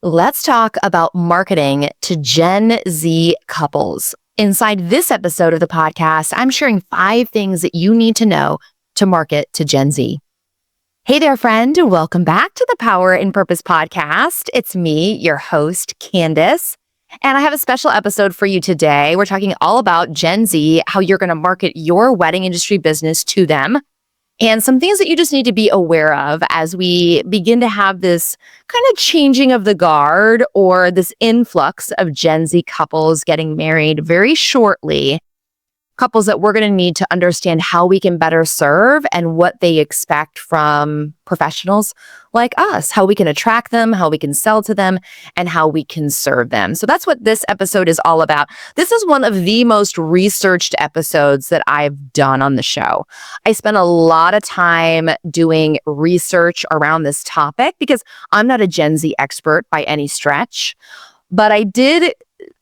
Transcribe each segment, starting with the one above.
Let's talk about marketing to Gen Z couples. Inside this episode of the podcast, I'm sharing 5 things that you need to know to market to Gen Z. Hey there, friend. Welcome back to the Power and Purpose podcast. It's me, your host, Candice, and I have a special episode for you today. We're talking all about Gen Z, how you're going to market your wedding industry business to them, and some things that you just need to be aware of as we begin to have this kind of changing of the guard or this influx of Gen Z couples getting married very shortly. Couples that we're going to need to understand how we can better serve and what they expect from professionals like us, how we can attract them, how we can sell to them, and how we can serve them. So that's what this episode is all about. This is one of the most researched episodes that I've done on the show. I spent a lot of time doing research around this topic because I'm not a Gen Z expert by any stretch, but I did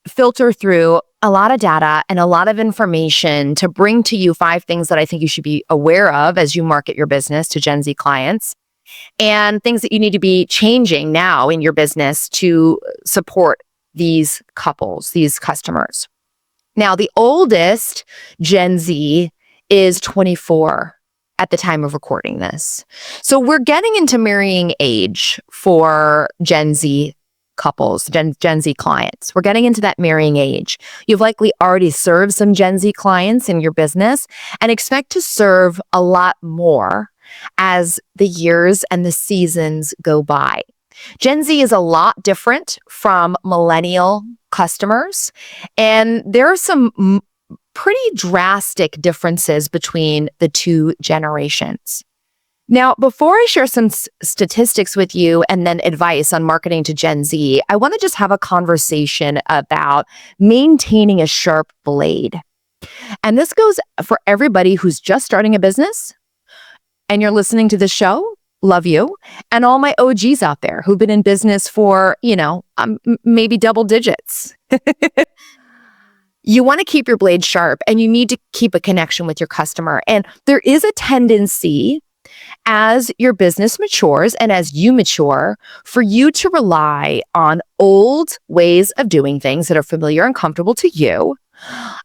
filter through a lot of data and a lot of information to bring to you 5 things that I think you should be aware of as you market your business to Gen Z clients, and things that you need to be changing now in your business to support these couples, these customers. Now, the oldest Gen Z is 24 at the time of recording this. So we're getting into marrying age for Gen Z couples, Gen Z clients. We're getting into that marrying age. You've likely already served some Gen Z clients in your business and expect to serve a lot more as the years and the seasons go by. Gen Z is a lot different from millennial customers, and there are some pretty drastic differences between the two generations. Now, before I share some statistics with you and then advice on marketing to Gen Z, I want to just have a conversation about maintaining a sharp blade. And this goes for everybody who's just starting a business and you're listening to the show. Love you. And all my OGs out there who've been in business for, maybe double digits. You want to keep your blade sharp and you need to keep a connection with your customer. And there is a tendency as your business matures and as you mature, for you to rely on old ways of doing things that are familiar and comfortable to you,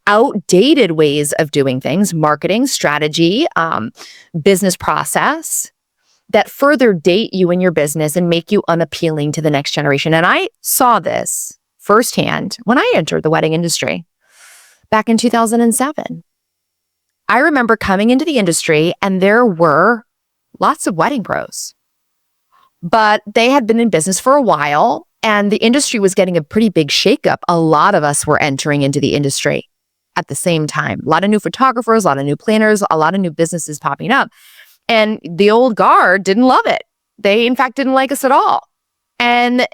outdated ways of doing things, marketing, strategy, business process that further date you in your business and make you unappealing to the next generation. And I saw this firsthand when I entered the wedding industry back in 2007. I remember coming into the industry and there were lots of wedding pros, but they had been in business for a while and the industry was getting a pretty big shakeup. A lot of us were entering into the industry at the same time. A lot of new photographers, a lot of new planners, a lot of new businesses popping up. And the old guard didn't love it. They, in fact, didn't like us at all. And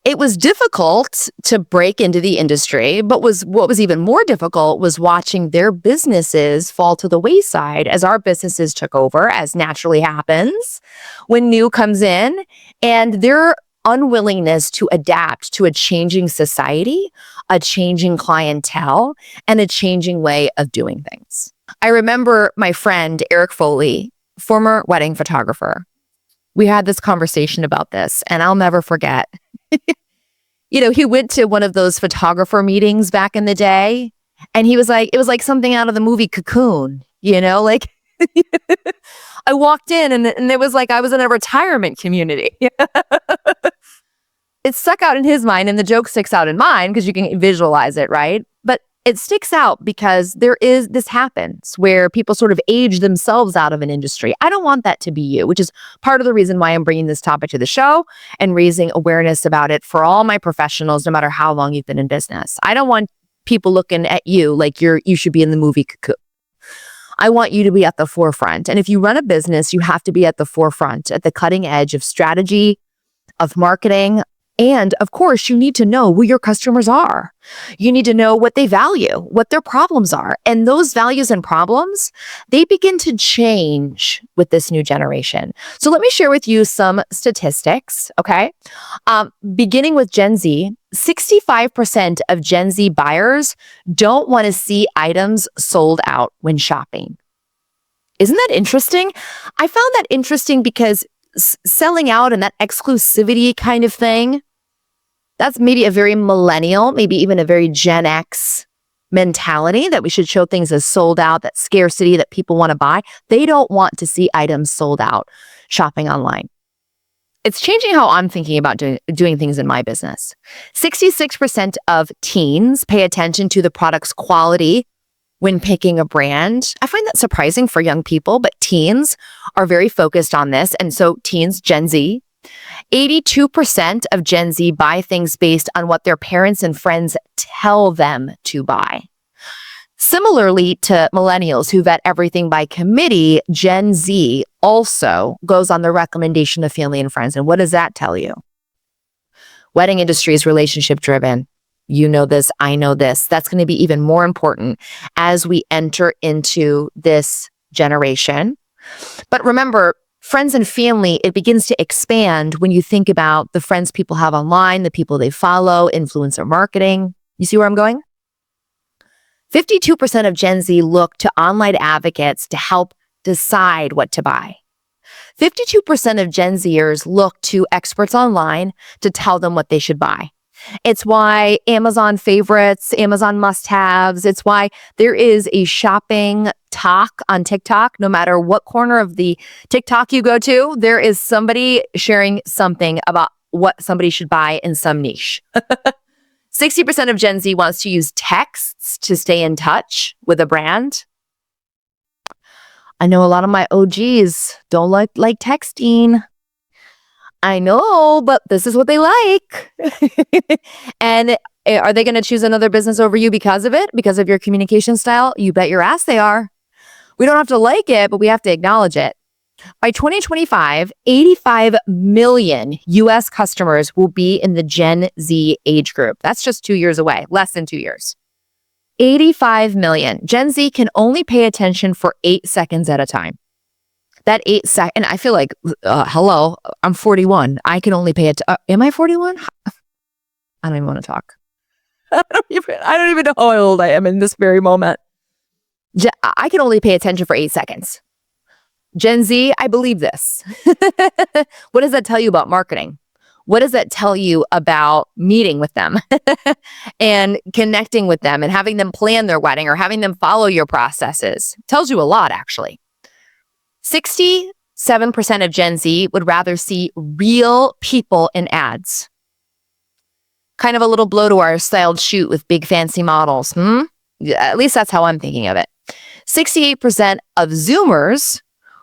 it was difficult to break into the industry, but what was even more difficult was watching their businesses fall to the wayside as our businesses took over, as naturally happens when new comes in, and their unwillingness to adapt to a changing society, a changing clientele, and a changing way of doing things. I remember my friend, Eric Foley, former wedding photographer. We had this conversation about this, and I'll never forget. He went to one of those photographer meetings back in the day, and he was like, it was like something out of the movie Cocoon, I walked in and it was like I was in a retirement community. It stuck out in his mind, and the joke sticks out in mine because you can visualize it, right? But it sticks out because this happens where people sort of age themselves out of an industry. I don't want that to be you, which is part of the reason why I'm bringing this topic to the show and raising awareness about it for all my professionals, no matter how long you've been in business. I don't want people looking at you like you should be in the movie Cocoon. I want you to be at the forefront. And if you run a business, you have to be at the forefront, at the cutting edge of strategy, of marketing. And of course, you need to know who your customers are. You need to know what they value, what their problems are. And those values and problems, they begin to change with this new generation. So let me share with you some statistics, okay? Beginning with Gen Z, 65% of Gen Z buyers don't want to see items sold out when shopping. Isn't that interesting? I found that interesting because selling out and that exclusivity kind of thing, That's maybe a very millennial, maybe even a very Gen X mentality that we should show things as sold out, that scarcity that people want to buy. They don't want to see items sold out shopping online. It's changing how I'm thinking about doing things in my business. 66% of teens pay attention to the product's quality when picking a brand. I find that surprising for young people, but teens are very focused on this. And so teens, Gen Z, 82% of Gen Z buy things based on what their parents and friends tell them to buy. Similarly to millennials who vet everything by committee, Gen Z also goes on the recommendation of family and friends. And what does that tell you? Wedding industry is relationship driven. You know this, I know this. That's going to be even more important as we enter into this generation. But remember, friends and family, it begins to expand when you think about the friends people have online, the people they follow, influencer marketing. You see where I'm going? 52% of Gen Z look to online advocates to help decide what to buy. 52% of Gen Zers look to experts online to tell them what they should buy. It's why Amazon favorites, Amazon must-haves. It's why there is a shopping talk on TikTok. No matter what corner of the TikTok you go to, there is somebody sharing something about what somebody should buy in some niche. 60% of Gen Z wants to use texts to stay in touch with a brand. I know a lot of my OGs don't like texting. I know, but this is what they like. And are they going to choose another business over you because of it? Because of your communication style? You bet your ass they are. We don't have to like it, but we have to acknowledge it. By 2025, 85 million US customers will be in the Gen Z age group. That's just 2 years away, less than 2 years. 85 million. Gen Z can only pay attention for 8 seconds at a time. That 8 seconds, and I feel like, hello, I'm 41. I can only pay it. Am I 41? I don't even want to talk. I don't even know how old I am in this very moment. I can only pay attention for 8 seconds. Gen Z, I believe this. What does that tell you about marketing? What does that tell you about meeting with them and connecting with them and having them plan their wedding or having them follow your processes? It tells you a lot, actually. 67% of Gen Z would rather see real people in ads. Kind of a little blow-to-wire styled shoot with big fancy models. At least that's how I'm thinking of it. 68% of Zoomers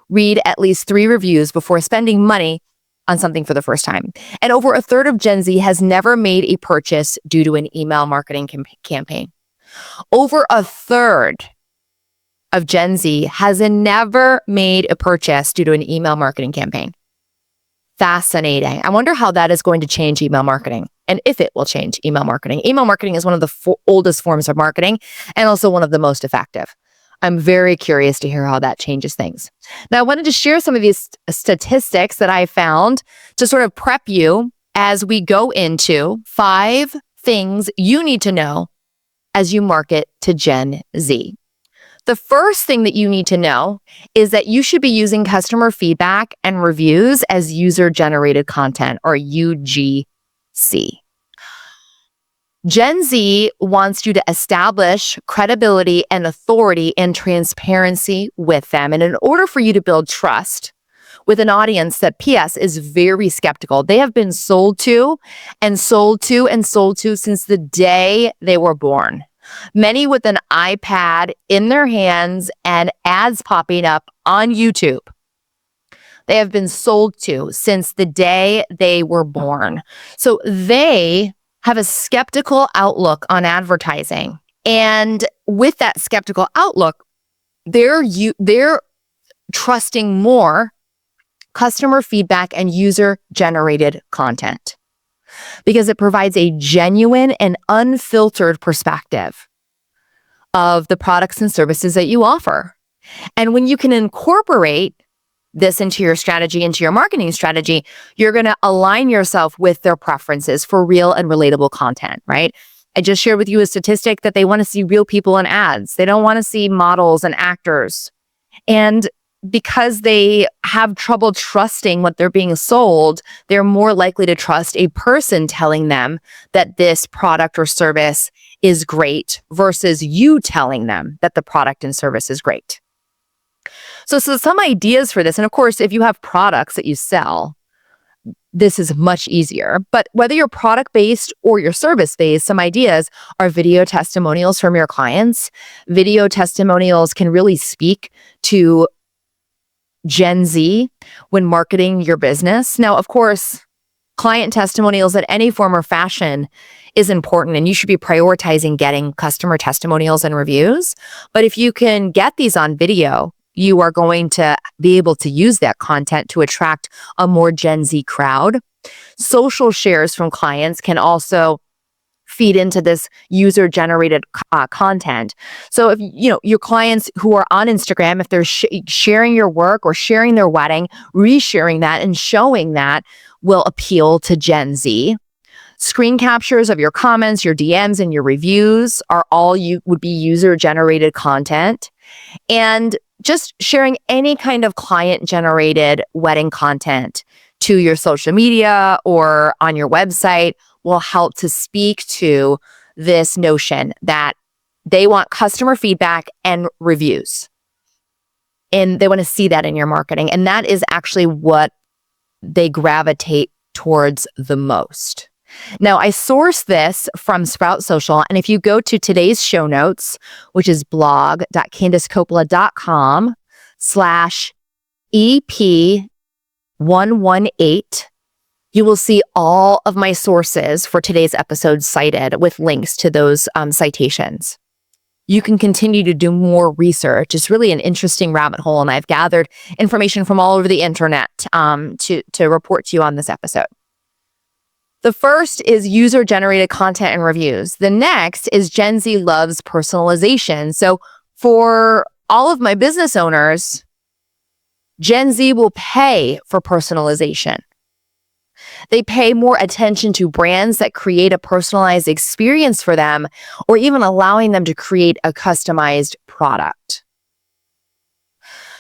read at least 3 reviews before spending money on something for the first time. And over a third of Gen Z has never made a purchase due to an email marketing campaign. Over a third of Gen Z has never made a purchase due to an email marketing campaign. Fascinating. I wonder how that is going to change email marketing and if it will change email marketing. Email marketing is one of the oldest forms of marketing and also one of the most effective. I'm very curious to hear how that changes things. Now, I wanted to share some of these statistics that I found to sort of prep you as we go into 5 things you need to know as you market to Gen Z. The first thing that you need to know is that you should be using customer feedback and reviews as user-generated content, or UGC. Gen Z wants you to establish credibility and authority and transparency with them. And in order for you to build trust with an audience that, P.S., is very skeptical, they have been sold to and sold to and sold to since the day they were born. Many with an iPad in their hands and ads popping up on YouTube. They have been sold to since the day they were born. So they have a skeptical outlook on advertising. And with that skeptical outlook, they're trusting more customer feedback and user-generated content because it provides a genuine and unfiltered perspective of the products and services that you offer. And when you can incorporate this into your strategy, into your marketing strategy, you're going to align yourself with their preferences for real and relatable content, right? I just shared with you a statistic that they want to see real people in ads. They don't want to see models and actors. And because they have trouble trusting what they're being sold, they're more likely to trust a person telling them that this product or service is great versus you telling them that the product and service is great. So some ideas for this, and of course, if you have products that you sell, this is much easier. But whether you're product-based or you're service-based, some ideas are video testimonials from your clients. Video testimonials can really speak to Gen Z when marketing your business. Now, of course, client testimonials in any form or fashion is important, and you should be prioritizing getting customer testimonials and reviews. But if you can get these on video, you are going to be able to use that content to attract a more Gen Z crowd. Social shares from clients can also feed into this user-generated content. So if your clients who are on Instagram, if they're sharing your work or sharing their wedding, resharing that and showing that will appeal to Gen Z. Screen captures of your comments, your DMs, and your reviews are all would be user-generated content. And just sharing any kind of client-generated wedding content to your social media or on your website will help to speak to this notion that they want customer feedback and reviews. And they want to see that in your marketing. And that is actually what they gravitate towards the most. Now, I source this from Sprout Social. And if you go to today's show notes, which is blog.candicecoppola.com/EP118, you will see all of my sources for today's episode cited with links to those citations. You can continue to do more research. It's really an interesting rabbit hole, and I've gathered information from all over the internet to report to you on this episode. The first is user-generated content and reviews. The next is Gen Z loves personalization. So for all of my business owners, Gen Z will pay for personalization. They pay more attention to brands that create a personalized experience for them, or even allowing them to create a customized product.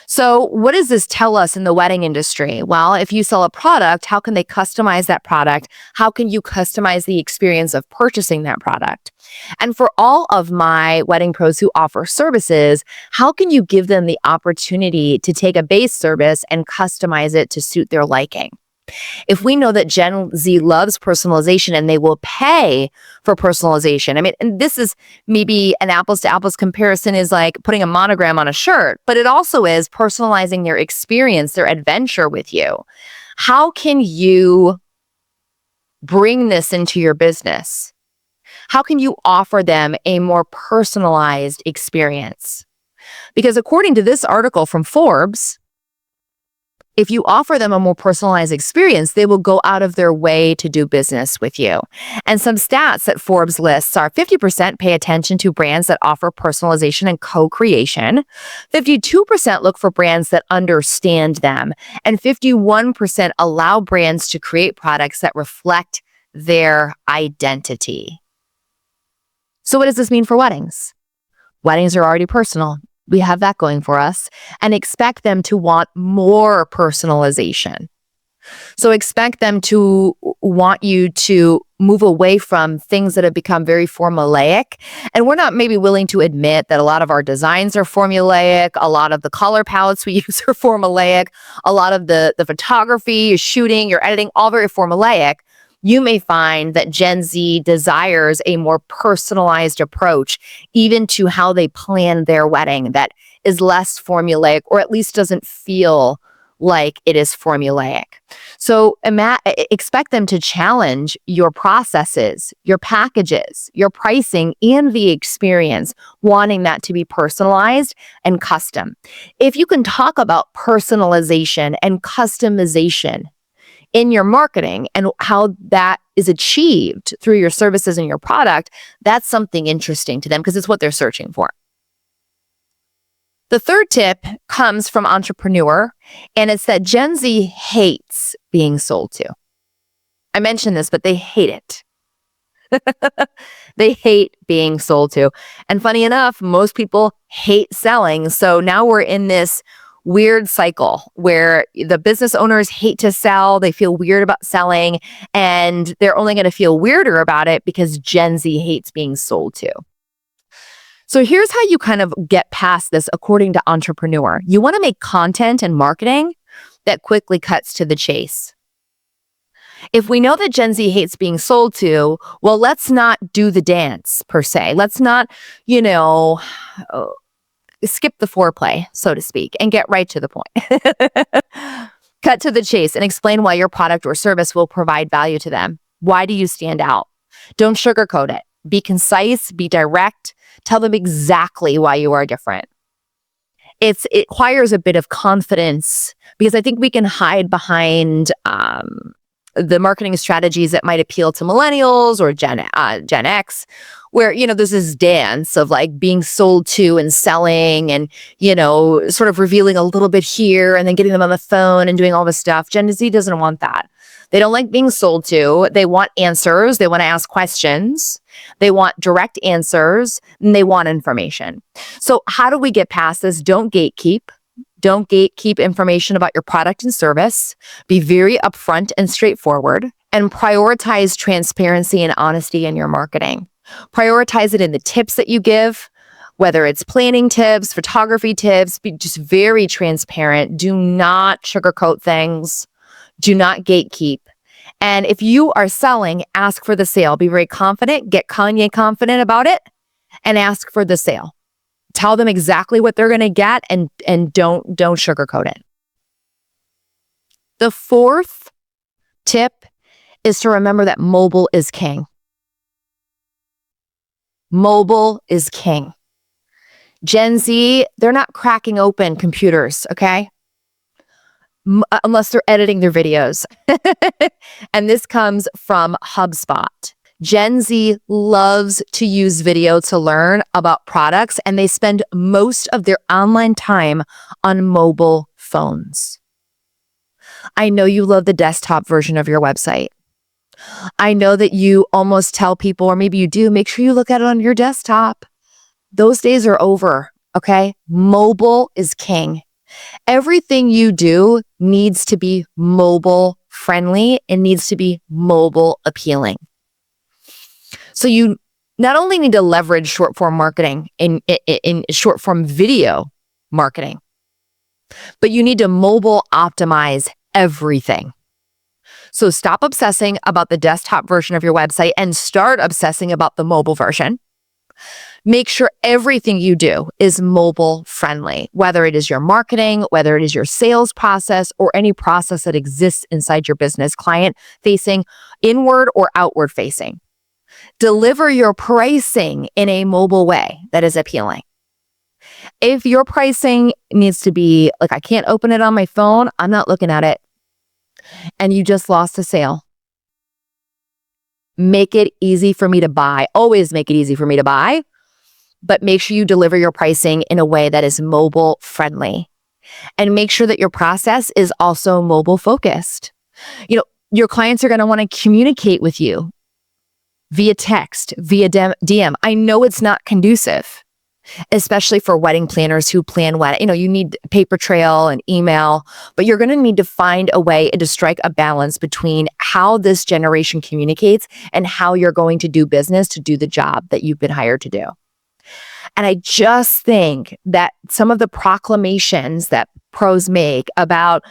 So what does this tell us in the wedding industry? Well, if you sell a product, how can they customize that product? How can you customize the experience of purchasing that product? And for all of my wedding pros who offer services, how can you give them the opportunity to take a base service and customize it to suit their liking? If we know that Gen Z loves personalization and they will pay for personalization, I mean, and this is maybe an apples to apples comparison is like putting a monogram on a shirt, but it also is personalizing their experience, their adventure with you. How can you bring this into your business? How can you offer them a more personalized experience? Because according to this article from Forbes, if you offer them a more personalized experience, they will go out of their way to do business with you. And some stats that Forbes lists are 50% pay attention to brands that offer personalization and co-creation, 52% look for brands that understand them, and 51% allow brands to create products that reflect their identity. So what does this mean for weddings? Weddings are already personal. We have that going for us, and expect them to want more personalization. So expect them to want you to move away from things that have become very formulaic. And we're not maybe willing to admit that a lot of our designs are formulaic. A lot of the color palettes we use are formulaic. A lot of the photography, your shooting, your editing, all very formulaic. You may find that Gen Z desires a more personalized approach, even to how they plan their wedding, that is less formulaic, or at least doesn't feel like it is formulaic. So expect them to challenge your processes, your packages, your pricing, and the experience, wanting that to be personalized and custom. If you can talk about personalization and customization in your marketing and how that is achieved through your services and your product, that's something interesting to them because it's what they're searching for. The third tip comes from Entrepreneur, and it's that Gen Z hates being sold to. I mentioned this, but they hate it. They hate being sold to. And funny enough, most people hate selling. So now we're in this weird cycle where the business owners hate to sell. They feel weird about selling, and they're only going to feel weirder about it because Gen Z hates being sold to. So here's how you kind of get past this according to Entrepreneur. You want to make content and marketing that quickly cuts to the chase. If we know that Gen Z hates being sold to, well, let's not do the dance per se. Let's not, skip the foreplay, so to speak, and get right to the point. Cut to the chase and explain why your product or service will provide value to them. Why do you stand out? Don't sugarcoat it. Be concise, be direct, tell them exactly why you are different. It requires a bit of confidence because I think we can hide behind the marketing strategies that might appeal to millennials or Gen X, where, there's this dance of like being sold to and selling and, sort of revealing a little bit here and then getting them on the phone and doing all this stuff. Gen Z doesn't want that. They don't like being sold to. They want answers. They want to ask questions. They want direct answers and they want information. So how do we get past this? Don't gatekeep. Don't gatekeep information about your product and service. Be very upfront and straightforward, and prioritize transparency and honesty in your marketing. Prioritize it in the tips that you give, whether it's planning tips, photography tips. Be just very transparent. Do not sugarcoat things. Do not gatekeep. And if you are selling, ask for the sale. Be very confident. Get Kanye confident about it and ask for the sale. Tell them exactly what they're going to get and don't sugarcoat it. The fourth tip is to remember that mobile is king. Mobile is king. Gen Z, they're not cracking open computers, okay? Unless they're editing their videos. And this comes from HubSpot. Gen Z loves to use video to learn about products, and they spend most of their online time on mobile phones. I know you love the desktop version of your website. I know that you almost tell people, or maybe you do, make sure you look at it on your desktop. Those days are over, okay? Mobile is king. Everything you do needs to be mobile friendly. It needs to be mobile appealing. So you not only need to leverage short form marketing in short form video marketing, but you need to mobile optimize everything. So stop obsessing about the desktop version of your website and start obsessing about the mobile version. Make sure everything you do is mobile friendly, whether it is your marketing, whether it is your sales process, or any process that exists inside your business, client facing, inward or outward facing. Deliver your pricing in a mobile way that is appealing. If your pricing needs to be like, I can't open it on my phone, I'm not looking at it, and you just lost a sale, make it easy for me to buy. Always make it easy for me to buy, but make sure you deliver your pricing in a way that is mobile friendly. And make sure that your process is also mobile focused. Your clients are going to want to communicate with you via text, via DM. I know it's not conducive, especially for wedding planners who plan wedding. You need paper trail and email, but you're going to need to find a way to strike a balance between how this generation communicates and how you're going to do business to do the job that you've been hired to do. And I just think that some of the proclamations that pros make about,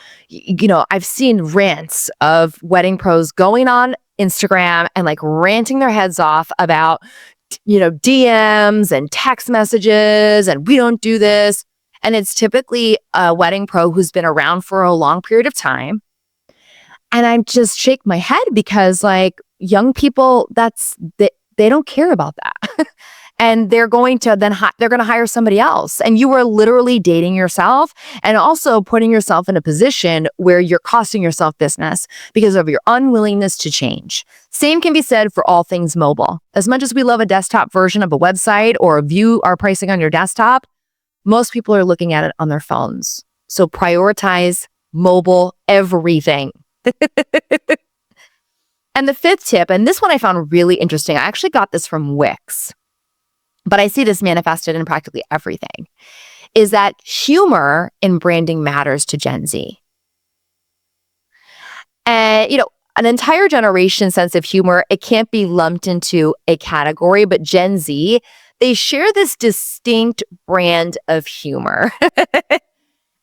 I've seen rants of wedding pros going on Instagram and like ranting their heads off about, DMs and text messages and we don't do this. And it's typically a wedding pro who's been around for a long period of time. And I just shake my head because like young people, they don't care about that. And they're going to hire somebody else. And you are literally dating yourself and also putting yourself in a position where you're costing yourself business because of your unwillingness to change. Same can be said for all things mobile. As much as we love a desktop version of a website or view our pricing on your desktop, most people are looking at it on their phones. So prioritize mobile everything. And the fifth tip, and this one I found really interesting. I actually got this from Wix, but I see this manifested in practically everything, is that humor in branding matters to Gen Z. And, an entire generation's sense of humor, it can't be lumped into a category, but Gen Z, they share this distinct brand of humor.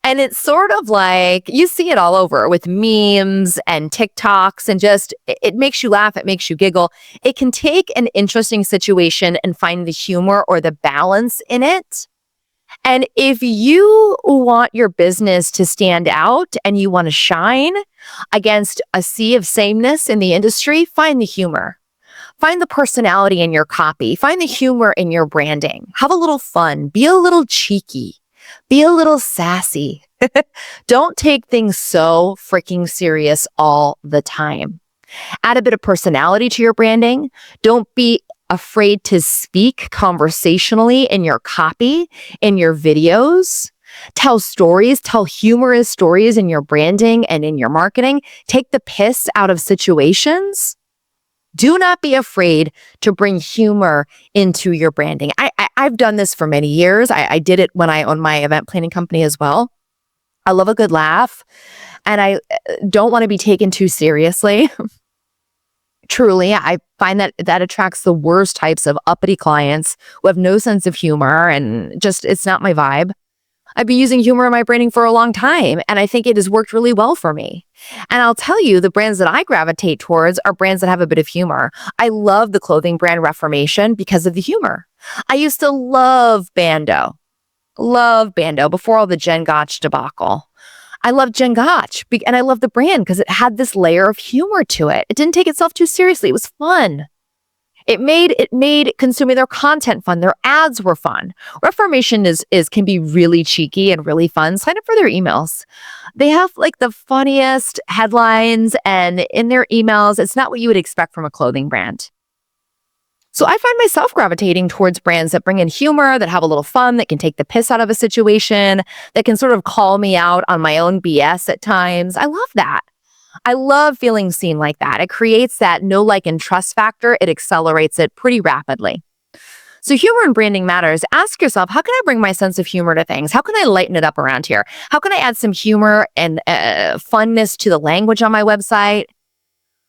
And it's sort of like, you see it all over with memes and TikToks, and just, it makes you laugh, it makes you giggle. It can take an interesting situation and find the humor or the balance in it. And if you want your business to stand out and you want to shine against a sea of sameness in the industry, find the humor. Find the personality in your copy. Find the humor in your branding. Have a little fun. Be a little cheeky. Be a little sassy. Don't take things so freaking serious all the time. Add a bit of personality to your branding. Don't be afraid to speak conversationally in your copy, in your videos. Tell stories, tell humorous stories in your branding and in your marketing. Take the piss out of situations. Do not be afraid to bring humor into your branding. I've done this for many years. I did it when I owned my event planning company as well. I love a good laugh, and I don't want to be taken too seriously. Truly, I find that attracts the worst types of uppity clients who have no sense of humor, and just, it's not my vibe. I've been using humor in my branding for a long time, and I think it has worked really well for me. And I'll tell you, the brands that I gravitate towards are brands that have a bit of humor. I love the clothing brand Reformation because of the humor. I used to love Bando before all the Jen Gotch debacle. I love Jen Gotch, and I love the brand because it had this layer of humor to it. It didn't take itself too seriously. It was fun. It made consuming their content fun. Their ads were fun. Reformation can be really cheeky and really fun. Sign up for their emails. They have like the funniest headlines, and in their emails, it's not what you would expect from a clothing brand. So I find myself gravitating towards brands that bring in humor, that have a little fun, that can take the piss out of a situation, that can sort of call me out on my own BS at times. I love that. I love feeling seen like that. It creates that know, like, and trust factor. It accelerates it pretty rapidly. So humor and branding matters. Ask yourself, how can I bring my sense of humor to things? How can I lighten it up around here? How can I add some humor and funness to the language on my website?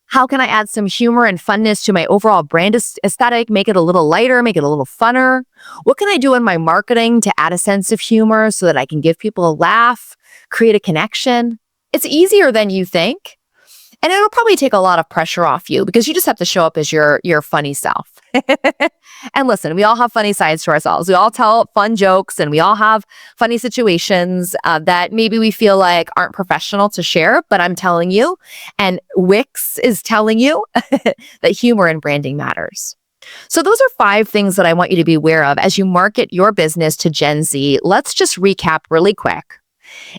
How can I add some humor and funness to my overall brand aesthetic, make it a little lighter, make it a little funner? What can I do in my marketing to add a sense of humor so that I can give people a laugh, create a connection? It's easier than you think. And it'll probably take a lot of pressure off you because you just have to show up as your funny self. And listen, we all have funny sides to ourselves. We all tell fun jokes, and we all have funny situations that maybe we feel like aren't professional to share, but I'm telling you, and Wix is telling you that humor and branding matters. So those are 5 things that I want you to be aware of as you market your business to Gen Z. Let's just recap really quick.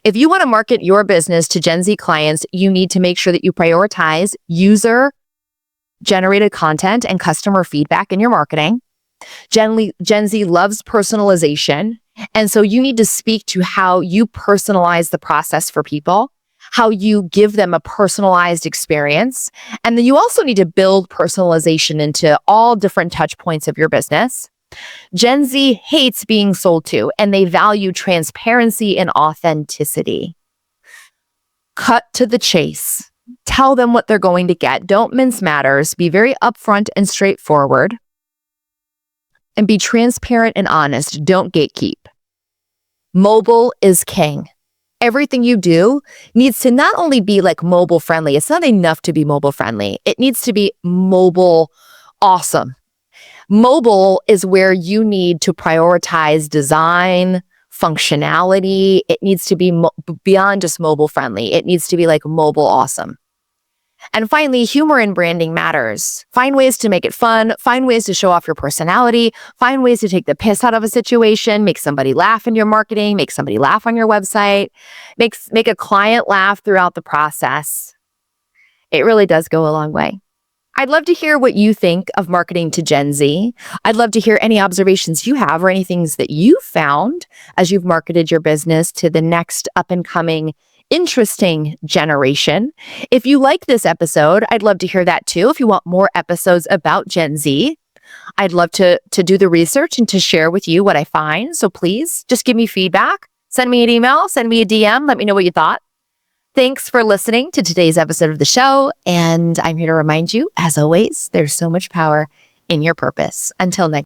If you want to market your business to Gen Z clients, you need to make sure that you prioritize user-generated content and customer feedback in your marketing. Gen Z loves personalization, and so you need to speak to how you personalize the process for people, how you give them a personalized experience, and then you also need to build personalization into all different touch points of your business. Gen Z hates being sold to, and they value transparency and authenticity. Cut to the chase. Tell them what they're going to get. Don't mince matters. Be very upfront and straightforward. And be transparent and honest. Don't gatekeep. Mobile is king. Everything you do needs to not only be like mobile friendly. It's not enough to be mobile friendly. It needs to be mobile awesome. Mobile is where you need to prioritize design, functionality. It needs to be beyond just mobile friendly. It needs to be like mobile awesome. And finally, humor and branding matters. Find ways to make it fun. Find ways to show off your personality. Find ways to take the piss out of a situation. Make somebody laugh in your marketing. Make somebody laugh on your website. Make a client laugh throughout the process. It really does go a long way. I'd love to hear what you think of marketing to Gen Z. I'd love to hear any observations you have or any things that you found as you've marketed your business to the next up-and-coming interesting generation. If you like this episode, I'd love to hear that too. If you want more episodes about Gen Z, I'd love to do the research and to share with you what I find. So please just give me feedback. Send me an email, send me a DM. Let me know what you thought. Thanks for listening to today's episode of the show. And I'm here to remind you, as always, there's so much power in your purpose. Until next